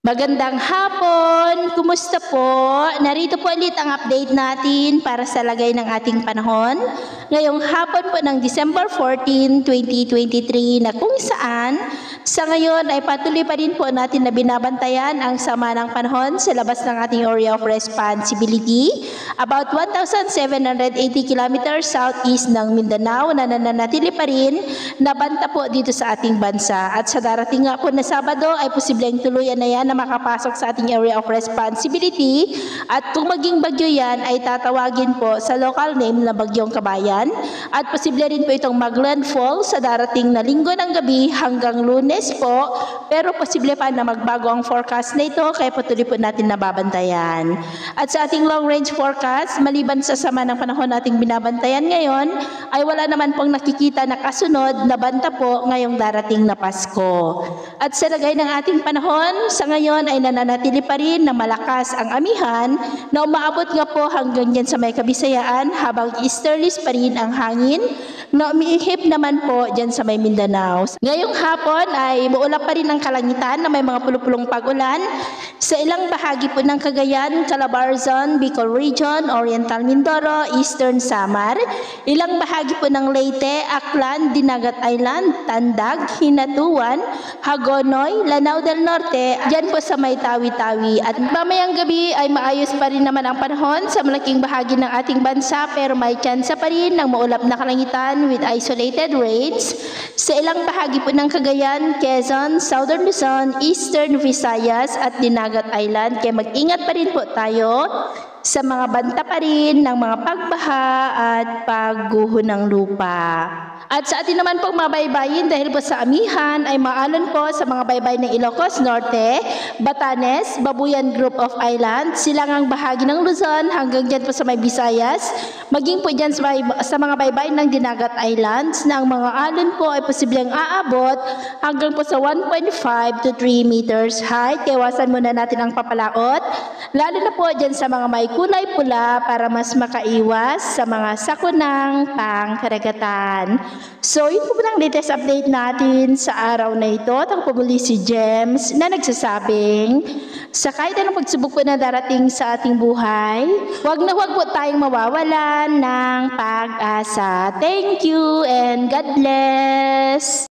Magandang hapon! Kumusta po? Narito po ulit ang update natin para sa lagay ng ating panahon. Ngayong hapon po ng December 14, 2023 na kung saan sa ngayon ay patuloy pa rin po natin na binabantayan ang sama ng panahon sa labas ng ating area of responsibility. About 1,780 kilometers southeast ng Mindanao na nananatili pa rin nabanta po dito sa ating bansa. At sa darating nga po na Sabado ay posibleng tuluyan na yan na makapasok sa ating area of responsibility. At kung maging bagyo yan ay tatawagin po sa local name na Bagyong Kabayan. At posible rin po itong mag-landfall sa darating na linggo ng gabi hanggang Lunes po. Pero posible pa na magbago ang forecast na ito kaya patuloy po natin nababantayan. At sa ating long range forecast, maliban sa sama ng panahon nating binabantayan ngayon, ay wala naman pong nakikita na kasunod na banta po ngayong darating na Pasko. At sa lagay ng ating panahon, sa ngayon ay nananatili pa rin na malakas ang amihan na umaabot nga po hanggang dyan sa may Kabisayaan habang easterlies pa rin ang hangin na umiihip naman po dyan sa may Mindanao. Ngayong hapon ay maulap pa rin ang kalangitan na may mga pulupulong pag-ulan sa ilang bahagi po ng Cagayan, Calabarzon, Bicol Region, Oriental Mindoro, Eastern Samar, ilang bahagi po ng Leyte, Aklan, Dinagat Island, Tandag, Hinatuan, Hagonoy, Lanao del Norte, dyan po sa may Tawi-Tawi. At mamayang gabi ay maayos pa rin naman ang panahon sa malaking bahagi ng ating bansa pero may tsansa pa rin ng maulap na kalangitan with isolated rains sa ilang bahagi po ng Cagayan, Quezon, Southern Luzon, Eastern Visayas at Dinagat Island. Kaya mag-ingat pa rin po tayo sa mga banta pa rin ng mga pagbaha at pagguho ng lupa. At sa atin naman pong mabaybayin dahil po sa amihan ay maalon po sa mga baybay ng Ilocos Norte, Batanes, Babuyan Group of Islands, silangang bahagi ng Luzon hanggang dyan po sa may Visayas, maging po dyan sa mga baybay ng Dinagat Islands na ang mga alon po ay posibleng aabot hanggang po sa 1.5 to 3 meters height. Iwasan muna natin ang papalaot, lalo na po dyan sa mga may kulay pula para mas makaiwas sa mga sakunang pangkaragatan. So, yun po lang latest update natin sa araw na ito. At ang pumuli si James na nagsasabing, sa kahit anong pagsubok po na darating sa ating buhay, huwag na huwag po tayong mawawalan ng pag-asa. Thank you and God bless!